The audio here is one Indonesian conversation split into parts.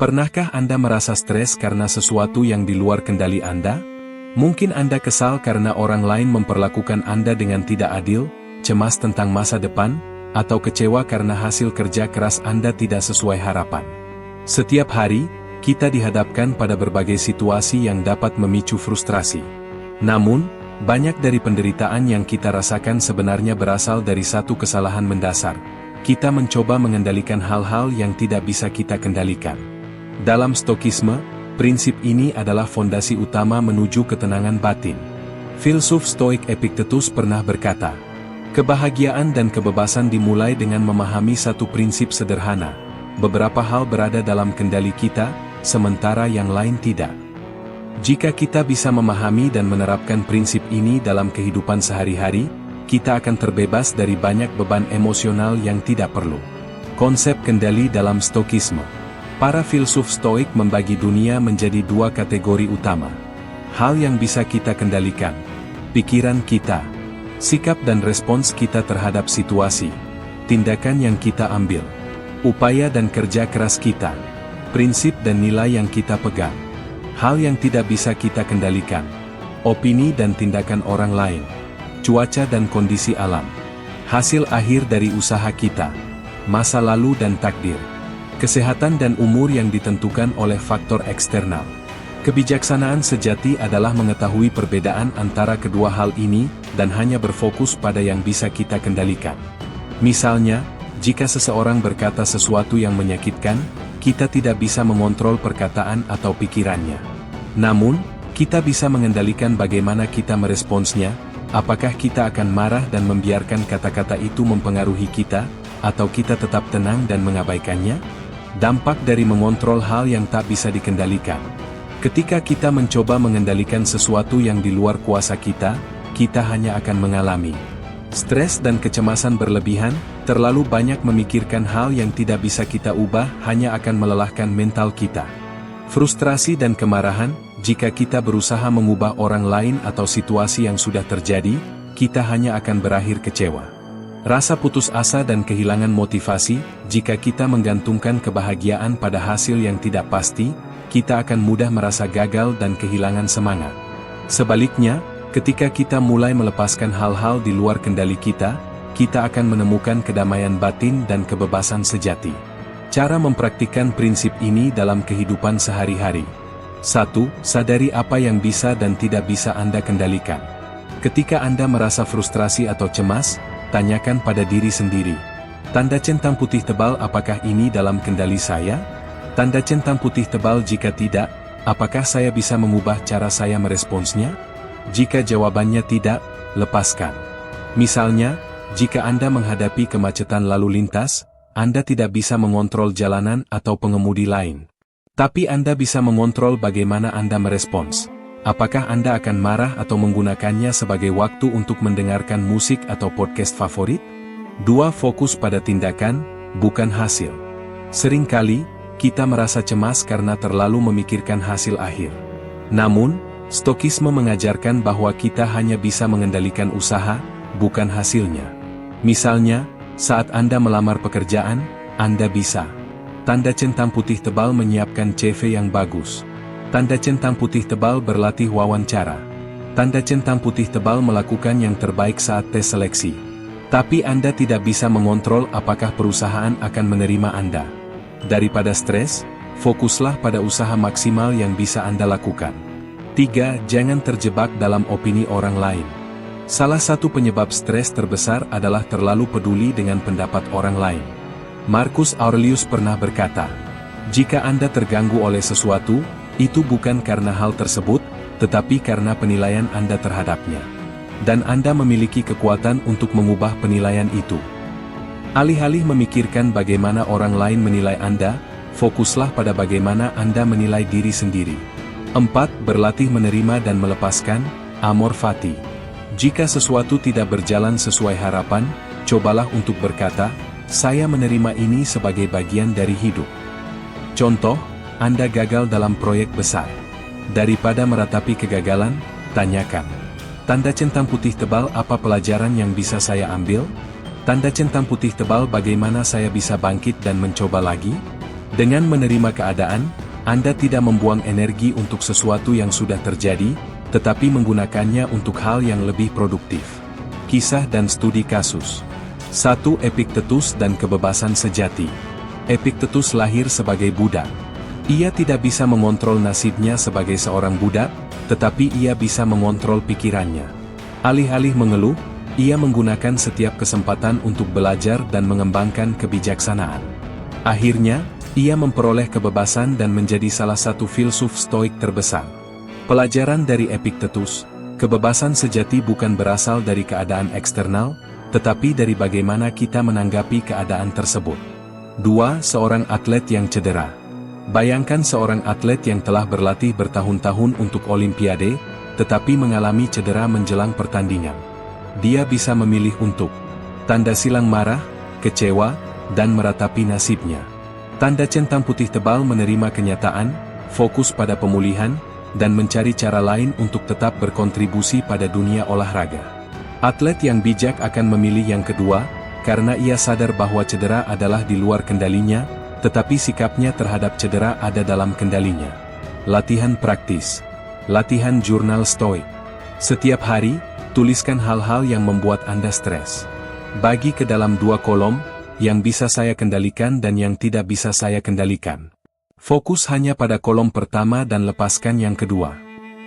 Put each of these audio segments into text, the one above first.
Pernahkah Anda merasa stres karena sesuatu yang di luar kendali Anda? Mungkin Anda kesal karena orang lain memperlakukan Anda dengan tidak adil, cemas tentang masa depan, atau kecewa karena hasil kerja keras Anda tidak sesuai harapan. Setiap hari, kita dihadapkan pada berbagai situasi yang dapat memicu frustrasi. Namun, banyak dari penderitaan yang kita rasakan sebenarnya berasal dari satu kesalahan mendasar. Kita mencoba mengendalikan hal-hal yang tidak bisa kita kendalikan. Dalam Stokisme, prinsip ini adalah fondasi utama menuju ketenangan batin. Filsuf Stoik Epictetus pernah berkata, kebahagiaan dan kebebasan dimulai dengan memahami satu prinsip sederhana. Beberapa hal berada dalam kendali kita, sementara yang lain tidak. Jika kita bisa memahami dan menerapkan prinsip ini dalam kehidupan sehari-hari, kita akan terbebas dari banyak beban emosional yang tidak perlu. Konsep kendali dalam Stokisme. Para filsuf Stoik membagi dunia menjadi dua kategori utama. Hal yang bisa kita kendalikan, pikiran kita, sikap dan respons kita terhadap situasi, tindakan yang kita ambil, upaya dan kerja keras kita, prinsip dan nilai yang kita pegang. Hal yang tidak bisa kita kendalikan, opini dan tindakan orang lain, cuaca dan kondisi alam, hasil akhir dari usaha kita, masa lalu dan takdir, kesehatan dan umur yang ditentukan oleh faktor eksternal. Kebijaksanaan sejati adalah mengetahui perbedaan antara kedua hal ini dan hanya berfokus pada yang bisa kita kendalikan. Misalnya, jika seseorang berkata sesuatu yang menyakitkan, kita tidak bisa mengontrol perkataan atau pikirannya. Namun, kita bisa mengendalikan bagaimana kita meresponsnya, apakah kita akan marah dan membiarkan kata-kata itu mempengaruhi kita, atau kita tetap tenang dan mengabaikannya? Dampak dari mengontrol hal yang tak bisa dikendalikan. Ketika kita mencoba mengendalikan sesuatu yang di luar kuasa kita hanya akan mengalami stres dan kecemasan berlebihan. Terlalu banyak memikirkan hal yang tidak bisa kita ubah hanya akan melelahkan mental kita. Frustrasi dan kemarahan, jika kita berusaha mengubah orang lain atau situasi yang sudah terjadi, kita hanya akan berakhir kecewa. Rasa putus asa dan kehilangan motivasi, jika kita menggantungkan kebahagiaan pada hasil yang tidak pasti, kita akan mudah merasa gagal dan kehilangan semangat. Sebaliknya, ketika kita mulai melepaskan hal-hal di luar kendali kita akan menemukan kedamaian batin dan kebebasan sejati. Cara mempraktikkan prinsip ini dalam kehidupan sehari-hari. 1. Sadari apa yang bisa dan tidak bisa Anda kendalikan. Ketika Anda merasa frustrasi atau cemas, tanyakan pada diri sendiri. Tanda centang putih tebal, apakah ini dalam kendali saya? Tanda centang putih tebal jika tidak, apakah saya bisa mengubah cara saya meresponsnya? Jika jawabannya tidak, lepaskan. Misalnya, jika Anda menghadapi kemacetan lalu lintas, Anda tidak bisa mengontrol jalanan atau pengemudi lain. Tapi Anda bisa mengontrol bagaimana Anda merespons. Apakah Anda akan marah atau menggunakannya sebagai waktu untuk mendengarkan musik atau podcast favorit? 2. Fokus pada tindakan, bukan hasil. Seringkali, kita merasa cemas karena terlalu memikirkan hasil akhir. Namun, Stokisme mengajarkan bahwa kita hanya bisa mengendalikan usaha, bukan hasilnya. Misalnya, saat Anda melamar pekerjaan, Anda bisa. Tanda centang putih tebal menyiapkan CV yang bagus. Tanda centang putih tebal berlatih wawancara. Tanda centang putih tebal melakukan yang terbaik saat tes seleksi. Tapi Anda tidak bisa mengontrol apakah perusahaan akan menerima Anda. Daripada stres, fokuslah pada usaha maksimal yang bisa Anda lakukan. 3. Jangan terjebak dalam opini orang lain. Salah satu penyebab stres terbesar adalah terlalu peduli dengan pendapat orang lain. Marcus Aurelius pernah berkata, jika Anda terganggu oleh sesuatu, itu bukan karena hal tersebut, tetapi karena penilaian Anda terhadapnya. Dan Anda memiliki kekuatan untuk mengubah penilaian itu. Alih-alih memikirkan bagaimana orang lain menilai Anda, fokuslah pada bagaimana Anda menilai diri sendiri. 4. Berlatih menerima dan melepaskan, amor fati. Jika sesuatu tidak berjalan sesuai harapan, cobalah untuk berkata, saya menerima ini sebagai bagian dari hidup. Contoh, Anda gagal dalam proyek besar. Daripada meratapi kegagalan, tanyakan. Tanda centang putih tebal, apa pelajaran yang bisa saya ambil? Tanda centang putih tebal, bagaimana saya bisa bangkit dan mencoba lagi? Dengan menerima keadaan, Anda tidak membuang energi untuk sesuatu yang sudah terjadi, tetapi menggunakannya untuk hal yang lebih produktif. Kisah dan studi kasus. 1. Epiktetus dan kebebasan sejati. Epiktetus lahir sebagai budak. Ia tidak bisa mengontrol nasibnya sebagai seorang budak, tetapi ia bisa mengontrol pikirannya. Alih-alih mengeluh, ia menggunakan setiap kesempatan untuk belajar dan mengembangkan kebijaksanaan. Akhirnya, ia memperoleh kebebasan dan menjadi salah satu filsuf stoik terbesar. Pelajaran dari Epiktetus, kebebasan sejati bukan berasal dari keadaan eksternal, tetapi dari bagaimana kita menanggapi keadaan tersebut. 2. Seorang atlet yang cedera. Bayangkan seorang atlet yang telah berlatih bertahun-tahun untuk Olimpiade, tetapi mengalami cedera menjelang pertandingan. Dia bisa memilih untuk tanda silang marah, kecewa, dan meratapi nasibnya. Tanda centang putih tebal menerima kenyataan, fokus pada pemulihan, dan mencari cara lain untuk tetap berkontribusi pada dunia olahraga. Atlet yang bijak akan memilih yang kedua, karena ia sadar bahwa cedera adalah di luar kendalinya, tetapi sikapnya terhadap cedera ada dalam kendalinya. Latihan praktis. Latihan jurnal stoik. Setiap hari, tuliskan hal-hal yang membuat Anda stres. Bagi ke dalam 2 kolom, yang bisa saya kendalikan dan yang tidak bisa saya kendalikan. Fokus hanya pada kolom pertama dan lepaskan yang kedua.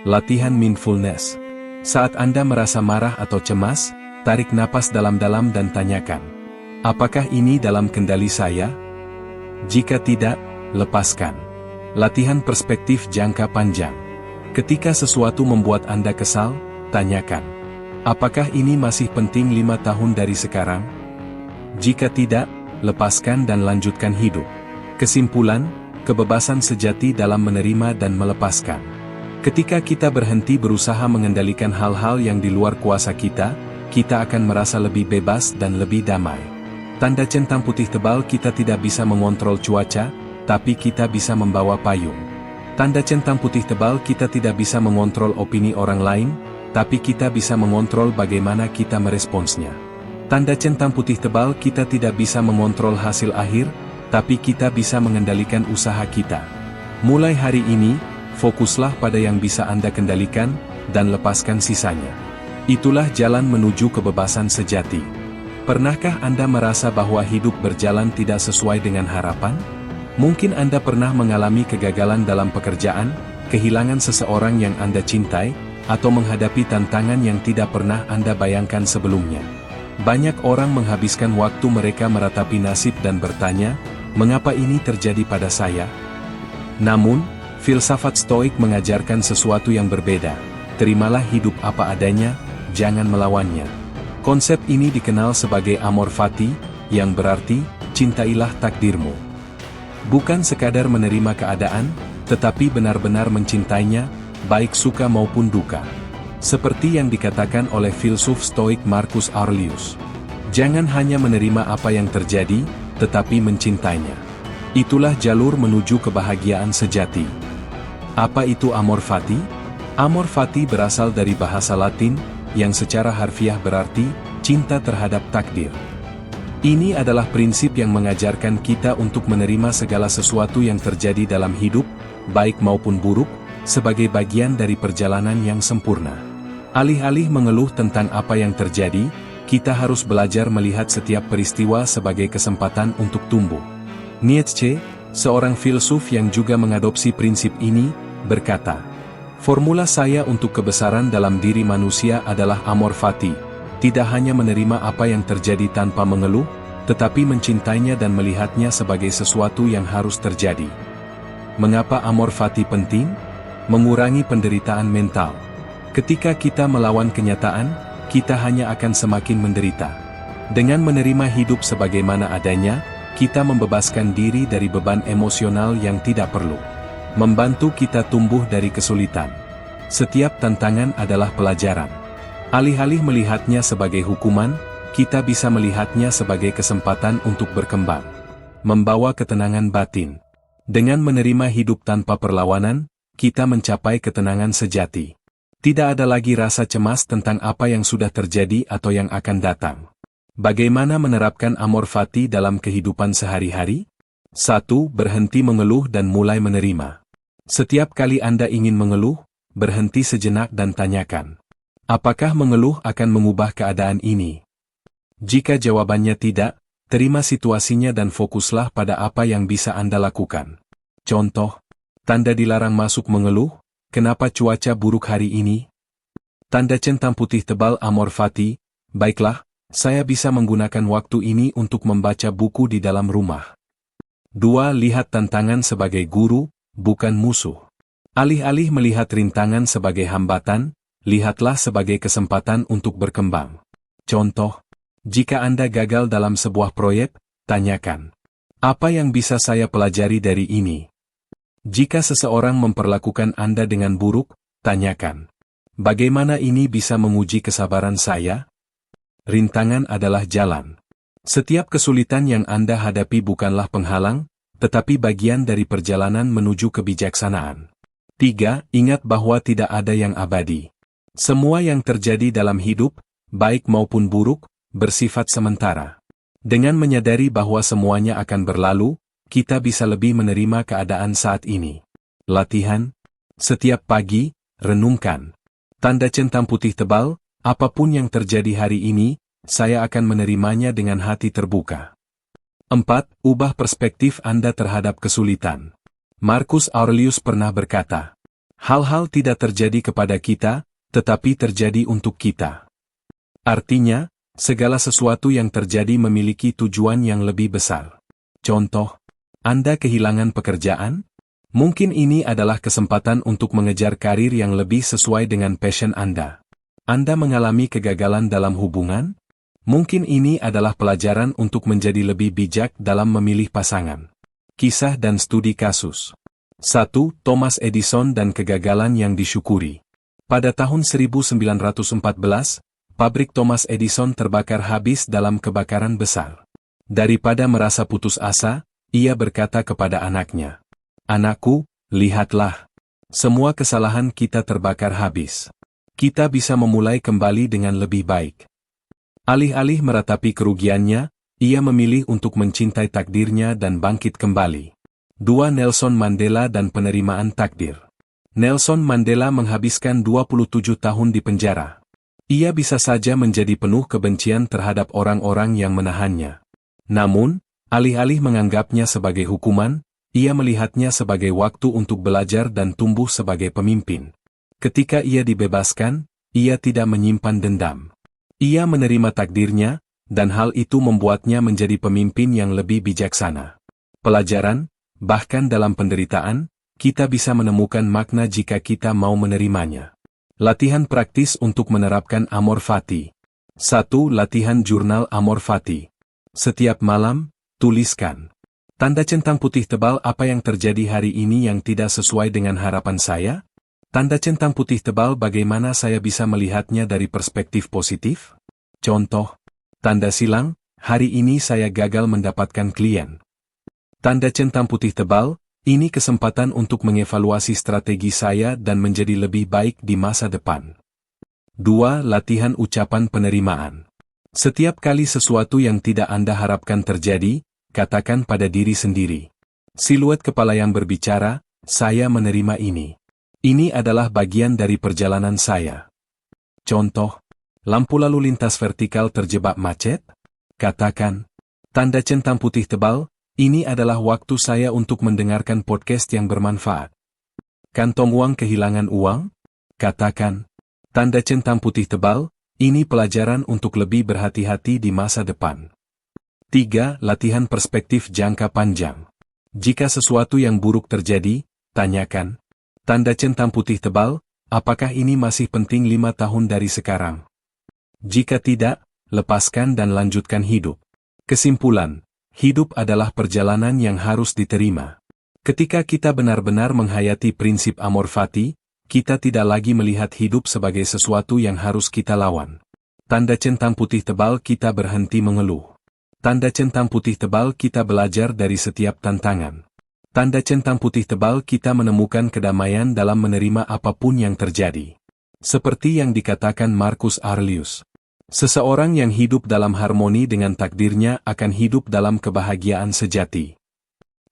Latihan mindfulness. Saat Anda merasa marah atau cemas, tarik napas dalam-dalam dan tanyakan, apakah ini dalam kendali saya? Jika tidak, lepaskan. Latihan perspektif jangka panjang. Ketika sesuatu membuat Anda kesal, tanyakan, apakah ini masih penting 5 tahun dari sekarang? Jika tidak, lepaskan dan lanjutkan hidup. Kesimpulan, kebebasan sejati dalam menerima dan melepaskan. Ketika kita berhenti berusaha mengendalikan hal-hal yang di luar kuasa kita akan merasa lebih bebas dan lebih damai. Tanda centang putih tebal, kita tidak bisa mengontrol cuaca, tapi kita bisa membawa payung. Tanda centang putih tebal, kita tidak bisa mengontrol opini orang lain, tapi kita bisa mengontrol bagaimana kita meresponsnya. Tanda centang putih tebal, kita tidak bisa mengontrol hasil akhir, tapi kita bisa mengendalikan usaha kita. Mulai hari ini, fokuslah pada yang bisa Anda kendalikan, dan lepaskan sisanya. Itulah jalan menuju kebebasan sejati. Pernahkah Anda merasa bahwa hidup berjalan tidak sesuai dengan harapan? Mungkin Anda pernah mengalami kegagalan dalam pekerjaan, kehilangan seseorang yang Anda cintai, atau menghadapi tantangan yang tidak pernah Anda bayangkan sebelumnya. Banyak orang menghabiskan waktu mereka meratapi nasib dan bertanya, mengapa ini terjadi pada saya? Namun, filsafat stoik mengajarkan sesuatu yang berbeda. Terimalah hidup apa adanya, jangan melawannya. Konsep ini dikenal sebagai amor fati, yang berarti, cintailah takdirmu. Bukan sekadar menerima keadaan, tetapi benar-benar mencintainya, baik suka maupun duka. Seperti yang dikatakan oleh filsuf stoik Marcus Aurelius. Jangan hanya menerima apa yang terjadi, tetapi mencintainya. Itulah jalur menuju kebahagiaan sejati. Apa itu amor fati? Amor fati berasal dari bahasa Latin, yang secara harfiah berarti, cinta terhadap takdir. Ini adalah prinsip yang mengajarkan kita untuk menerima segala sesuatu yang terjadi dalam hidup, baik maupun buruk, sebagai bagian dari perjalanan yang sempurna. Alih-alih mengeluh tentang apa yang terjadi, kita harus belajar melihat setiap peristiwa sebagai kesempatan untuk tumbuh. Nietzsche, seorang filsuf yang juga mengadopsi prinsip ini, berkata, formula saya untuk kebesaran dalam diri manusia adalah amor fati, tidak hanya menerima apa yang terjadi tanpa mengeluh, tetapi mencintainya dan melihatnya sebagai sesuatu yang harus terjadi. Mengapa amor fati penting? Mengurangi penderitaan mental. Ketika kita melawan kenyataan, kita hanya akan semakin menderita. Dengan menerima hidup sebagaimana adanya, kita membebaskan diri dari beban emosional yang tidak perlu. Membantu kita tumbuh dari kesulitan. Setiap tantangan adalah pelajaran. Alih-alih melihatnya sebagai hukuman, kita bisa melihatnya sebagai kesempatan untuk berkembang. Membawa ketenangan batin. Dengan menerima hidup tanpa perlawanan, kita mencapai ketenangan sejati. Tidak ada lagi rasa cemas tentang apa yang sudah terjadi atau yang akan datang. Bagaimana menerapkan amor fati dalam kehidupan sehari-hari? 1. Berhenti mengeluh dan mulai menerima. Setiap kali Anda ingin mengeluh, berhenti sejenak dan tanyakan, apakah mengeluh akan mengubah keadaan ini? Jika jawabannya tidak, terima situasinya dan fokuslah pada apa yang bisa Anda lakukan. Contoh, tanda dilarang masuk mengeluh, kenapa cuaca buruk hari ini? Tanda centang putih tebal Amor Fati, baiklah, saya bisa menggunakan waktu ini untuk membaca buku di dalam rumah. 2. Lihat tantangan sebagai guru, bukan musuh. Alih-alih melihat rintangan sebagai hambatan, lihatlah sebagai kesempatan untuk berkembang. Contoh, jika Anda gagal dalam sebuah proyek, tanyakan, apa yang bisa saya pelajari dari ini? Jika seseorang memperlakukan Anda dengan buruk, tanyakan, bagaimana ini bisa menguji kesabaran saya? Rintangan adalah jalan. Setiap kesulitan yang Anda hadapi bukanlah penghalang, tetapi bagian dari perjalanan menuju kebijaksanaan. 3. Ingat bahwa tidak ada yang abadi. Semua yang terjadi dalam hidup, baik maupun buruk, bersifat sementara. Dengan menyadari bahwa semuanya akan berlalu, kita bisa lebih menerima keadaan saat ini. Latihan. Setiap pagi, renungkan. Tanda centang putih tebal, apapun yang terjadi hari ini, saya akan menerimanya dengan hati terbuka. 4. Ubah perspektif Anda terhadap kesulitan. Marcus Aurelius pernah berkata, hal-hal tidak terjadi kepada kita, tetapi terjadi untuk kita. Artinya, segala sesuatu yang terjadi memiliki tujuan yang lebih besar. Contoh, Anda kehilangan pekerjaan? Mungkin ini adalah kesempatan untuk mengejar karir yang lebih sesuai dengan passion Anda. Anda mengalami kegagalan dalam hubungan? Mungkin ini adalah pelajaran untuk menjadi lebih bijak dalam memilih pasangan. Kisah dan studi kasus. 1. Thomas Edison dan kegagalan yang disyukuri. Pada tahun 1914, pabrik Thomas Edison terbakar habis dalam kebakaran besar. Daripada merasa putus asa, ia berkata kepada anaknya, "Anakku, lihatlah. Semua kesalahan kita terbakar habis. Kita bisa memulai kembali dengan lebih baik." Alih-alih meratapi kerugiannya, ia memilih untuk mencintai takdirnya dan bangkit kembali. 2. Nelson Mandela dan penerimaan takdir. Nelson Mandela menghabiskan 27 tahun di penjara. Ia bisa saja menjadi penuh kebencian terhadap orang-orang yang menahannya. Namun, alih-alih menganggapnya sebagai hukuman, ia melihatnya sebagai waktu untuk belajar dan tumbuh sebagai pemimpin. Ketika ia dibebaskan, ia tidak menyimpan dendam. Ia menerima takdirnya, dan hal itu membuatnya menjadi pemimpin yang lebih bijaksana. Pelajaran, bahkan dalam penderitaan, kita bisa menemukan makna jika kita mau menerimanya. Latihan praktis untuk menerapkan Amor Fati. 1. Latihan jurnal Amor Fati. Setiap malam, tuliskan. Tanda centang putih tebal apa yang terjadi hari ini yang tidak sesuai dengan harapan saya? Tanda centang putih tebal bagaimana saya bisa melihatnya dari perspektif positif? Contoh, tanda silang, hari ini saya gagal mendapatkan klien. Tanda centang putih tebal, ini kesempatan untuk mengevaluasi strategi saya dan menjadi lebih baik di masa depan. 2. Latihan ucapan penerimaan. Setiap kali sesuatu yang tidak Anda harapkan terjadi, katakan pada diri sendiri. Siluet kepala yang berbicara, saya menerima ini. Ini adalah bagian dari perjalanan saya. Contoh, lampu lalu lintas vertikal terjebak macet? Katakan, tanda centang putih tebal, ini adalah waktu saya untuk mendengarkan podcast yang bermanfaat. Kantong uang kehilangan uang? Katakan, tanda centang putih tebal, ini pelajaran untuk lebih berhati-hati di masa depan. 3. Latihan perspektif jangka panjang. Jika sesuatu yang buruk terjadi, tanyakan, tanda centang putih tebal, apakah ini masih penting 5 tahun dari sekarang? Jika tidak, lepaskan dan lanjutkan hidup. Kesimpulan, hidup adalah perjalanan yang harus diterima. Ketika kita benar-benar menghayati prinsip Amor Fati, kita tidak lagi melihat hidup sebagai sesuatu yang harus kita lawan. Tanda centang putih tebal kita berhenti mengeluh. Tanda centang putih tebal kita belajar dari setiap tantangan. Tanda centang putih tebal kita menemukan kedamaian dalam menerima apapun yang terjadi. Seperti yang dikatakan Marcus Aurelius, seseorang yang hidup dalam harmoni dengan takdirnya akan hidup dalam kebahagiaan sejati.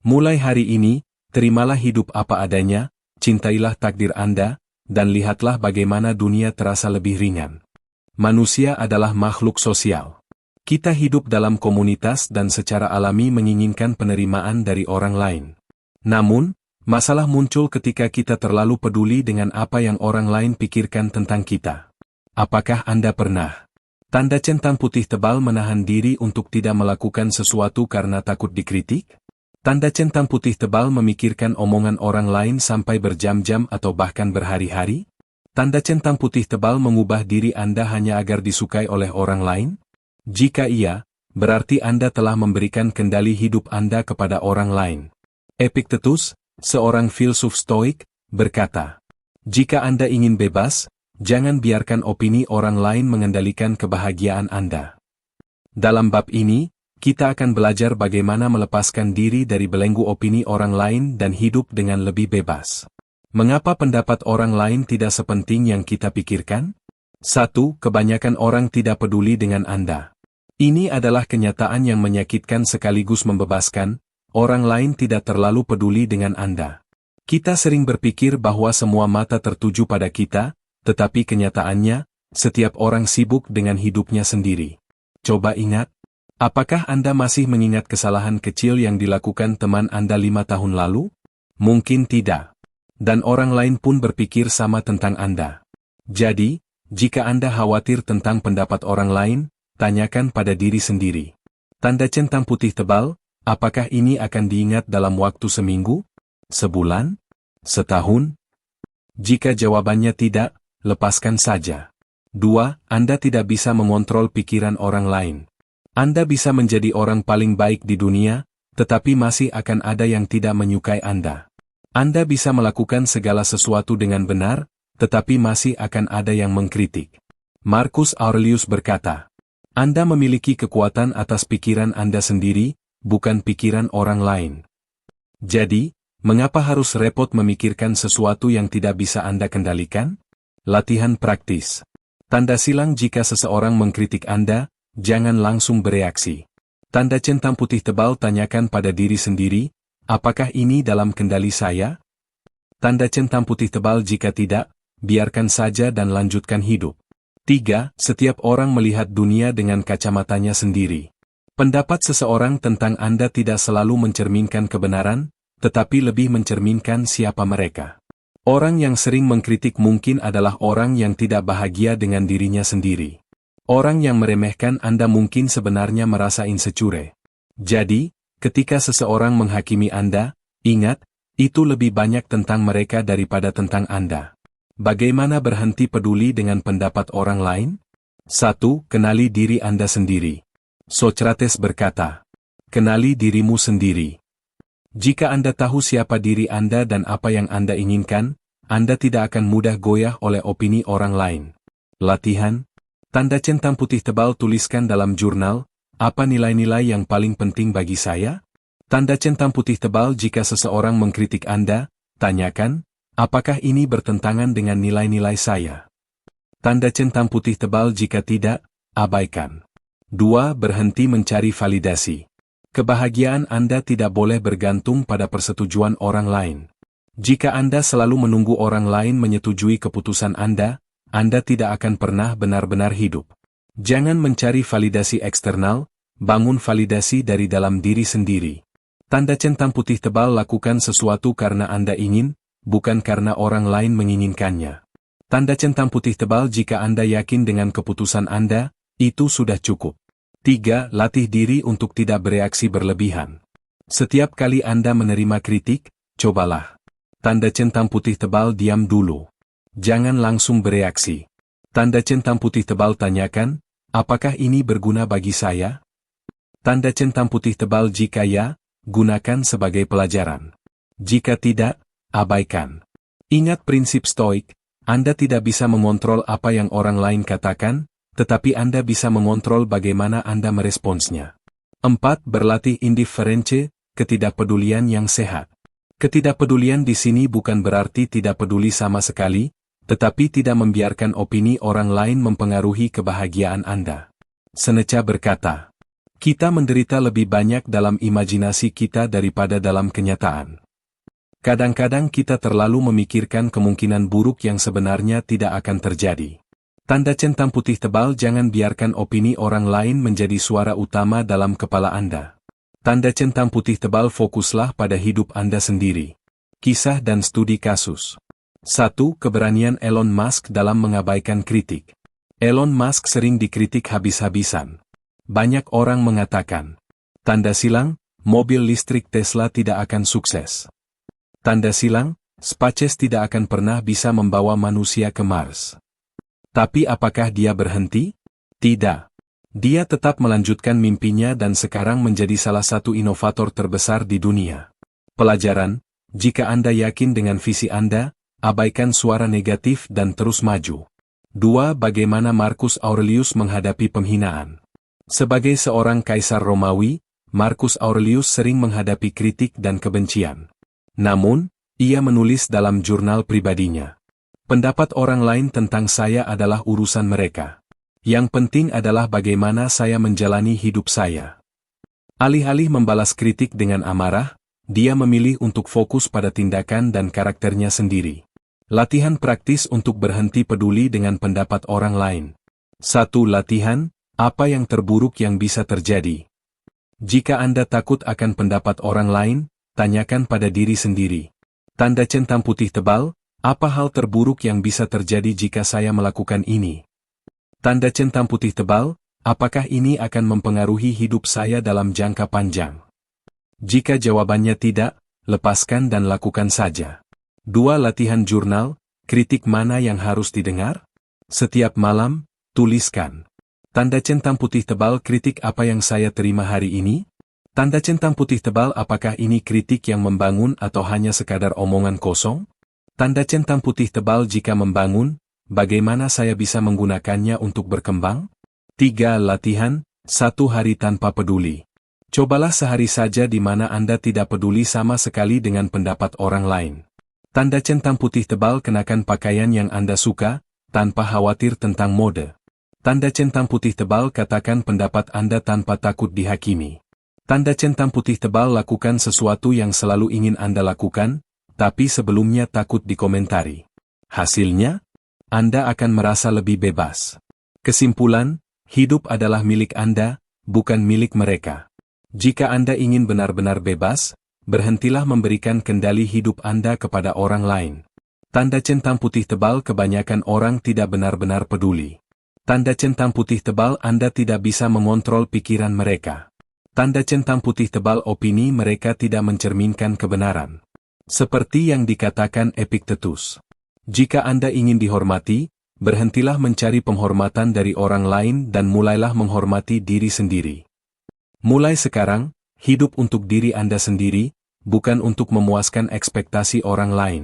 Mulai hari ini, terimalah hidup apa adanya, cintailah takdir Anda, dan lihatlah bagaimana dunia terasa lebih ringan. Manusia adalah makhluk sosial. Kita hidup dalam komunitas dan secara alami menginginkan penerimaan dari orang lain. Namun, masalah muncul ketika kita terlalu peduli dengan apa yang orang lain pikirkan tentang kita. Apakah Anda pernah? Tanda centang putih tebal menahan diri untuk tidak melakukan sesuatu karena takut dikritik? Tanda centang putih tebal memikirkan omongan orang lain sampai berjam-jam atau bahkan berhari-hari? Tanda centang putih tebal mengubah diri Anda hanya agar disukai oleh orang lain? Jika iya, berarti Anda telah memberikan kendali hidup Anda kepada orang lain. Epictetus, seorang filsuf Stoik, berkata, "Jika Anda ingin bebas, jangan biarkan opini orang lain mengendalikan kebahagiaan Anda." Dalam bab ini, kita akan belajar bagaimana melepaskan diri dari belenggu opini orang lain dan hidup dengan lebih bebas. Mengapa pendapat orang lain tidak sepenting yang kita pikirkan? 1. Kebanyakan orang tidak peduli dengan Anda. Ini adalah kenyataan yang menyakitkan sekaligus membebaskan, orang lain tidak terlalu peduli dengan Anda. Kita sering berpikir bahwa semua mata tertuju pada kita, tetapi kenyataannya, setiap orang sibuk dengan hidupnya sendiri. Coba ingat, apakah Anda masih mengingat kesalahan kecil yang dilakukan teman Anda 5 tahun lalu? Mungkin tidak. Dan orang lain pun berpikir sama tentang Anda. Jadi, jika Anda khawatir tentang pendapat orang lain, tanyakan pada diri sendiri. Tanda centang putih tebal, apakah ini akan diingat dalam waktu seminggu? Sebulan? Setahun? Jika jawabannya tidak, lepaskan saja. 2. Anda tidak bisa mengontrol pikiran orang lain. Anda bisa menjadi orang paling baik di dunia, tetapi masih akan ada yang tidak menyukai Anda. Anda bisa melakukan segala sesuatu dengan benar, tetapi masih akan ada yang mengkritik. Marcus Aurelius berkata, "Anda memiliki kekuatan atas pikiran Anda sendiri, bukan pikiran orang lain." Jadi, mengapa harus repot memikirkan sesuatu yang tidak bisa Anda kendalikan? Latihan praktis. Tanda silang jika seseorang mengkritik Anda, jangan langsung bereaksi. Tanda centang putih tebal tanyakan pada diri sendiri, apakah ini dalam kendali saya? Tanda centang putih tebal jika tidak, biarkan saja dan lanjutkan hidup. 3. Setiap orang melihat dunia dengan kacamatanya sendiri. Pendapat seseorang tentang Anda tidak selalu mencerminkan kebenaran, tetapi lebih mencerminkan siapa mereka. Orang yang sering mengkritik mungkin adalah orang yang tidak bahagia dengan dirinya sendiri. Orang yang meremehkan Anda mungkin sebenarnya merasa insecure. Jadi, ketika seseorang menghakimi Anda, ingat, itu lebih banyak tentang mereka daripada tentang Anda. Bagaimana berhenti peduli dengan pendapat orang lain? 1. Kenali diri Anda sendiri. Socrates berkata, "Kenali dirimu sendiri." Jika Anda tahu siapa diri Anda dan apa yang Anda inginkan, Anda tidak akan mudah goyah oleh opini orang lain. Latihan. Tanda centang putih tebal tuliskan dalam jurnal, apa nilai-nilai yang paling penting bagi saya? Tanda centang putih tebal jika seseorang mengkritik Anda, tanyakan, apakah ini bertentangan dengan nilai-nilai saya? Tanda centang putih tebal jika tidak, abaikan. 2. Berhenti mencari validasi. Kebahagiaan Anda tidak boleh bergantung pada persetujuan orang lain. Jika Anda selalu menunggu orang lain menyetujui keputusan Anda tidak akan pernah benar-benar hidup. Jangan mencari validasi eksternal, bangun validasi dari dalam diri sendiri. Tanda centang putih tebal lakukan sesuatu karena Anda ingin, bukan karena orang lain menginginkannya. Tanda centang putih tebal jika Anda yakin dengan keputusan Anda, itu sudah cukup. 3. Latih diri untuk tidak bereaksi berlebihan. Setiap kali Anda menerima kritik, cobalah. Tanda centang putih tebal diam dulu. Jangan langsung bereaksi. Tanda centang putih tebal tanyakan, apakah ini berguna bagi saya? Tanda centang putih tebal jika ya, gunakan sebagai pelajaran. Jika tidak, abaikan. Ingat prinsip Stoik, Anda tidak bisa mengontrol apa yang orang lain katakan, tetapi Anda bisa mengontrol bagaimana Anda meresponsnya. 4. Berlatih indiference, ketidakpedulian yang sehat. Ketidakpedulian di sini bukan berarti tidak peduli sama sekali, tetapi tidak membiarkan opini orang lain mempengaruhi kebahagiaan Anda. Seneca berkata, Kita menderita lebih banyak dalam imajinasi kita daripada dalam kenyataan. Kadang-kadang kita terlalu memikirkan kemungkinan buruk yang sebenarnya tidak akan terjadi. Tanda centang putih tebal: jangan biarkan opini orang lain menjadi suara utama dalam kepala Anda. Tanda centang putih tebal: fokuslah pada hidup Anda sendiri. Kisah dan studi kasus. 1. Keberanian Elon Musk dalam mengabaikan kritik. Elon Musk sering dikritik habis-habisan. Banyak orang mengatakan, tanda silang, mobil listrik Tesla tidak akan sukses. Tanda silang, SpaceX tidak akan pernah bisa membawa manusia ke Mars. Tapi apakah dia berhenti? Tidak. Dia tetap melanjutkan mimpinya dan sekarang menjadi salah satu inovator terbesar di dunia. Pelajaran: jika Anda yakin dengan visi Anda, abaikan suara negatif dan terus maju. 2. Bagaimana Marcus Aurelius menghadapi penghinaan. Sebagai seorang kaisar Romawi, Marcus Aurelius sering menghadapi kritik dan kebencian. Namun, ia menulis dalam jurnal pribadinya, pendapat orang lain tentang saya adalah urusan mereka. Yang penting adalah bagaimana saya menjalani hidup saya. Alih-alih membalas kritik dengan amarah, dia memilih untuk fokus pada tindakan dan karakternya sendiri. Latihan praktis untuk berhenti peduli dengan pendapat orang lain. 1. Latihan, apa yang terburuk yang bisa terjadi? Jika Anda takut akan pendapat orang lain, tanyakan pada diri sendiri. Tanda centang putih tebal: apa hal terburuk yang bisa terjadi jika saya melakukan ini? Tanda centang putih tebal: apakah ini akan mempengaruhi hidup saya dalam jangka panjang? Jika jawabannya tidak, lepaskan dan lakukan saja. 2. Latihan jurnal, kritik mana yang harus didengar? Setiap malam, tuliskan. Tanda centang putih tebal: kritik apa yang saya terima hari ini? Tanda centang putih tebal: apakah ini kritik yang membangun atau hanya sekadar omongan kosong? Tanda centang putih tebal: jika membangun, bagaimana saya bisa menggunakannya untuk berkembang? 3. Latihan, 1 hari tanpa peduli. Cobalah sehari saja di mana Anda tidak peduli sama sekali dengan pendapat orang lain. Tanda centang putih tebal: kenakan pakaian yang Anda suka, tanpa khawatir tentang mode. Tanda centang putih tebal: katakan pendapat Anda tanpa takut dihakimi. Tanda centang putih tebal: lakukan sesuatu yang selalu ingin Anda lakukan, tapi sebelumnya takut dikomentari. Hasilnya, Anda akan merasa lebih bebas. Kesimpulan, hidup adalah milik Anda, bukan milik mereka. Jika Anda ingin benar-benar bebas, berhentilah memberikan kendali hidup Anda kepada orang lain. Tanda centang putih tebal: kebanyakan orang tidak benar-benar peduli. Tanda centang putih tebal: Anda tidak bisa mengontrol pikiran mereka. Tanda centang putih tebal: opini mereka tidak mencerminkan kebenaran. Seperti yang dikatakan Epictetus, jika Anda ingin dihormati, berhentilah mencari penghormatan dari orang lain dan mulailah menghormati diri sendiri. Mulai sekarang, hidup untuk diri Anda sendiri, bukan untuk memuaskan ekspektasi orang lain.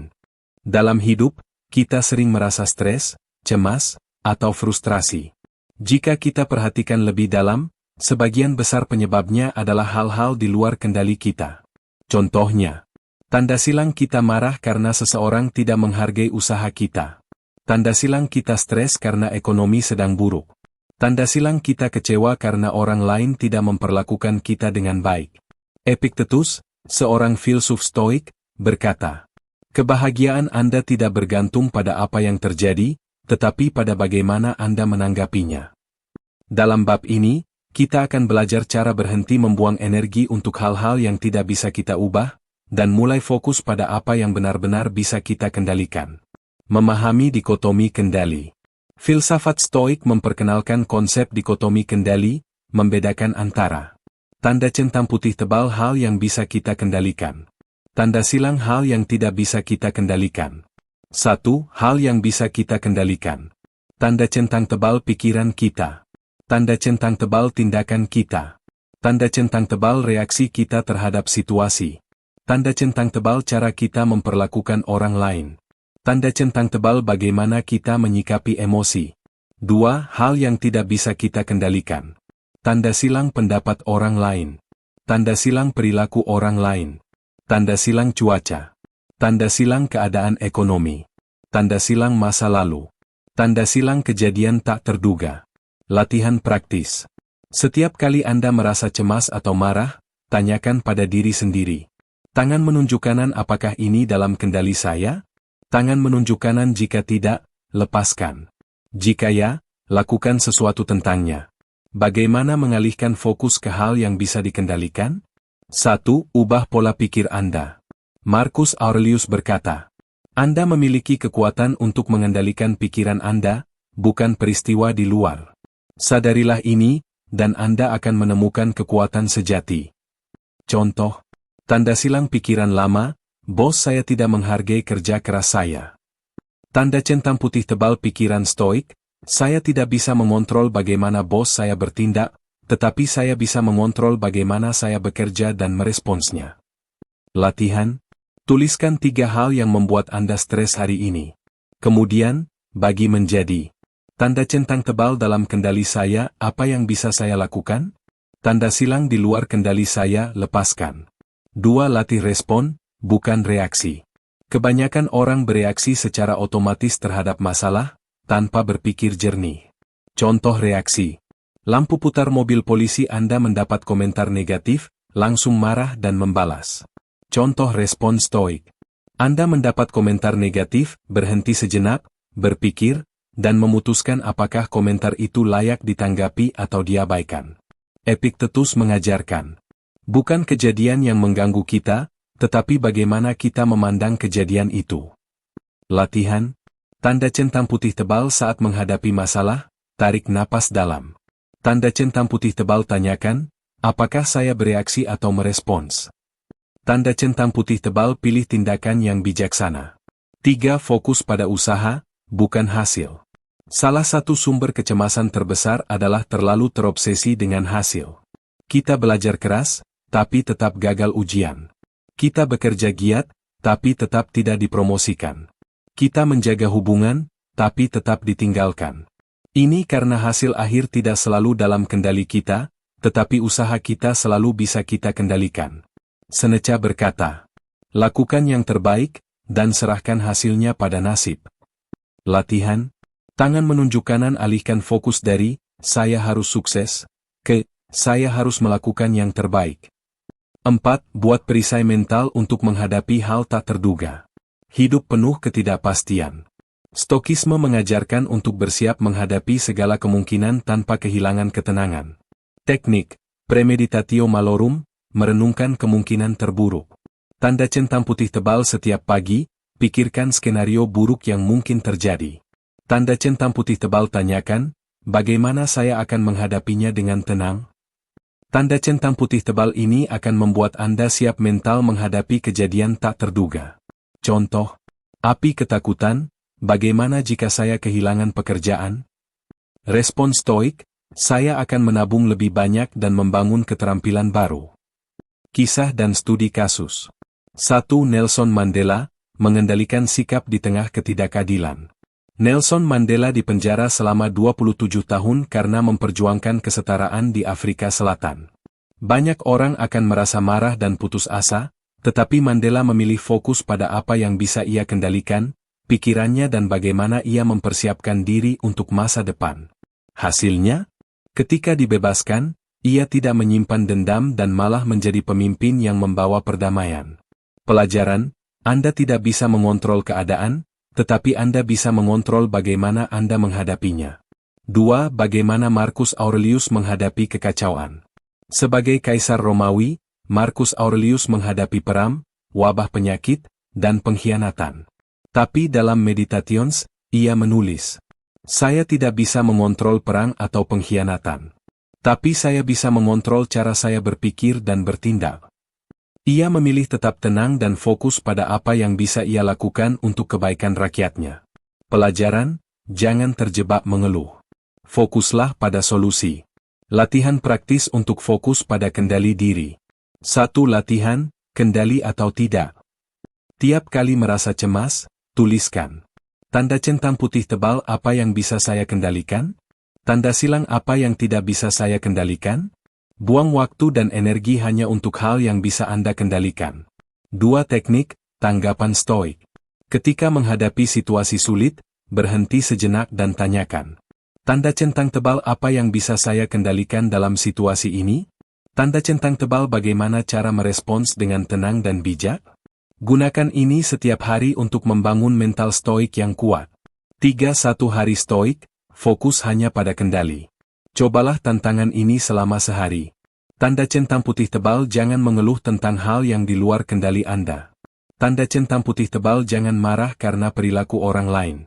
Dalam hidup, kita sering merasa stres, cemas, atau frustrasi. Jika kita perhatikan lebih dalam, sebagian besar penyebabnya adalah hal-hal di luar kendali kita. Contohnya, tanda silang kita marah karena seseorang tidak menghargai usaha kita. Tanda silang kita stres karena ekonomi sedang buruk. Tanda silang kita kecewa karena orang lain tidak memperlakukan kita dengan baik. Epictetus, seorang filsuf Stoik, berkata, kebahagiaan Anda tidak bergantung pada apa yang terjadi, tetapi pada bagaimana Anda menanggapinya. Dalam bab ini, kita akan belajar cara berhenti membuang energi untuk hal-hal yang tidak bisa kita ubah, dan mulai fokus pada apa yang benar-benar bisa kita kendalikan. Memahami dikotomi kendali. Filsafat Stoik memperkenalkan konsep dikotomi kendali, membedakan antara tanda centang putih tebal hal yang bisa kita kendalikan. Tanda silang hal yang tidak bisa kita kendalikan. 1. Hal yang bisa kita kendalikan. Tanda centang tebal pikiran kita. Tanda centang tebal tindakan kita. Tanda centang tebal reaksi kita terhadap situasi. Tanda centang tebal cara kita memperlakukan orang lain. Tanda centang tebal bagaimana kita menyikapi emosi. 2. Hal yang tidak bisa kita kendalikan. Tanda silang pendapat orang lain. Tanda silang perilaku orang lain. Tanda silang cuaca. Tanda silang keadaan ekonomi. Tanda silang masa lalu. Tanda silang kejadian tak terduga. Latihan praktis. Setiap kali Anda merasa cemas atau marah, tanyakan pada diri sendiri. Tangan menunjuk kanan, apakah ini dalam kendali saya? Tangan menunjuk kanan, jika tidak, lepaskan. Jika ya, lakukan sesuatu tentangnya. Bagaimana mengalihkan fokus ke hal yang bisa dikendalikan? 1. Ubah pola pikir Anda. Marcus Aurelius berkata, Anda memiliki kekuatan untuk mengendalikan pikiran Anda, bukan peristiwa di luar. Sadarilah ini, dan Anda akan menemukan kekuatan sejati. Contoh, tanda silang pikiran lama, bos saya tidak menghargai kerja keras saya. Tanda centang putih tebal pikiran stoik, saya tidak bisa mengontrol bagaimana bos saya bertindak, tetapi saya bisa mengontrol bagaimana saya bekerja dan meresponsnya. Latihan, tuliskan 3 hal yang membuat Anda stres hari ini. Kemudian, bagi menjadi tanda centang tebal dalam kendali saya, apa yang bisa saya lakukan? Tanda silang di luar kendali saya, lepaskan. 2. Latih respon, bukan reaksi. Kebanyakan orang bereaksi secara otomatis terhadap masalah, tanpa berpikir jernih. Contoh reaksi. Lampu putar mobil polisi, Anda mendapat komentar negatif, langsung marah dan membalas. Contoh respon stoik. Anda mendapat komentar negatif, berhenti sejenak, berpikir, dan memutuskan apakah komentar itu layak ditanggapi atau diabaikan. Epictetus mengajarkan, bukan kejadian yang mengganggu kita, tetapi bagaimana kita memandang kejadian itu. Latihan, tanda centang putih tebal saat menghadapi masalah, tarik napas dalam. Tanda centang putih tebal, tanyakan, apakah saya bereaksi atau merespons? Tanda centang putih tebal, pilih tindakan yang bijaksana. 3. Fokus pada usaha, bukan hasil. Salah satu sumber kecemasan terbesar adalah terlalu terobsesi dengan hasil. Kita belajar keras, tapi tetap gagal ujian. Kita bekerja giat, tapi tetap tidak dipromosikan. Kita menjaga hubungan, tapi tetap ditinggalkan. Ini karena hasil akhir tidak selalu dalam kendali kita, tetapi usaha kita selalu bisa kita kendalikan. Seneca berkata, lakukan yang terbaik, dan serahkan hasilnya pada nasib. Latihan, tangan menunjuk kanan, alihkan fokus dari, saya harus sukses, ke, saya harus melakukan yang terbaik. 4. Buat perisai mental untuk menghadapi hal tak terduga. Hidup penuh ketidakpastian. Stokisme mengajarkan untuk bersiap menghadapi segala kemungkinan tanpa kehilangan ketenangan. Teknik, premeditatio malorum, merenungkan kemungkinan terburuk. Tanda centang putih tebal setiap pagi, pikirkan skenario buruk yang mungkin terjadi. Tanda centang putih tebal, tanyakan, bagaimana saya akan menghadapinya dengan tenang? Tanda centang putih tebal ini akan membuat Anda siap mental menghadapi kejadian tak terduga. Contoh, api ketakutan, bagaimana jika saya kehilangan pekerjaan? Respon stoik, saya akan menabung lebih banyak dan membangun keterampilan baru. Kisah dan studi kasus. 1. Nelson Mandela, mengendalikan sikap di tengah ketidakadilan. Nelson Mandela dipenjara selama 27 tahun karena memperjuangkan kesetaraan di Afrika Selatan. Banyak orang akan merasa marah dan putus asa, tetapi Mandela memilih fokus pada apa yang bisa ia kendalikan, pikirannya dan bagaimana ia mempersiapkan diri untuk masa depan. Hasilnya, ketika dibebaskan, ia tidak menyimpan dendam dan malah menjadi pemimpin yang membawa perdamaian. Pelajaran, Anda tidak bisa mengontrol keadaan, tetapi Anda bisa mengontrol bagaimana Anda menghadapinya. 2. Bagaimana Marcus Aurelius menghadapi kekacauan. Sebagai Kaisar Romawi, Marcus Aurelius menghadapi perang, wabah penyakit, dan pengkhianatan. Tapi dalam Meditations, ia menulis, saya tidak bisa mengontrol perang atau pengkhianatan. Tapi saya bisa mengontrol cara saya berpikir dan bertindak. Ia memilih tetap tenang dan fokus pada apa yang bisa ia lakukan untuk kebaikan rakyatnya. Pelajaran, jangan terjebak mengeluh. Fokuslah pada solusi. Latihan praktis untuk fokus pada kendali diri. 1. Latihan, kendali atau tidak. Tiap kali merasa cemas, tuliskan. Tanda centang putih tebal, apa yang bisa saya kendalikan? Tanda silang, apa yang tidak bisa saya kendalikan? Buang waktu dan energi hanya untuk hal yang bisa Anda kendalikan. 2. Teknik, tanggapan stoik. Ketika menghadapi situasi sulit, berhenti sejenak dan tanyakan. Tanda centang tebal apa yang bisa saya kendalikan dalam situasi ini? Tanda centang tebal bagaimana cara merespons dengan tenang dan bijak? Gunakan ini setiap hari untuk membangun mental stoik yang kuat. 31 hari stoik, fokus hanya pada kendali. Cobalah tantangan ini selama sehari. Tanda centang putih tebal jangan mengeluh tentang hal yang di luar kendali Anda. Tanda centang putih tebal jangan marah karena perilaku orang lain.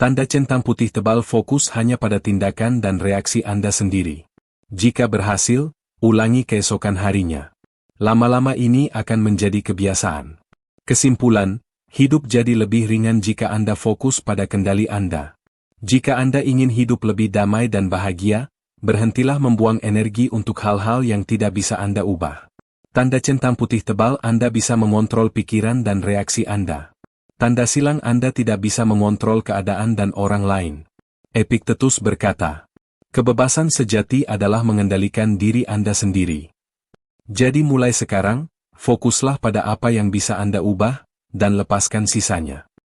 Tanda centang putih tebal fokus hanya pada tindakan dan reaksi Anda sendiri. Jika berhasil, ulangi keesokan harinya. Lama-lama ini akan menjadi kebiasaan. Kesimpulan, hidup jadi lebih ringan jika Anda fokus pada kendali Anda. Jika Anda ingin hidup lebih damai dan bahagia, berhentilah membuang energi untuk hal-hal yang tidak bisa Anda ubah. Tanda centang putih tebal Anda bisa mengontrol pikiran dan reaksi Anda. Tanda silang Anda tidak bisa mengontrol keadaan dan orang lain. Epiktetus berkata, kebebasan sejati adalah mengendalikan diri Anda sendiri. Jadi mulai sekarang, fokuslah pada apa yang bisa Anda ubah, dan lepaskan sisanya.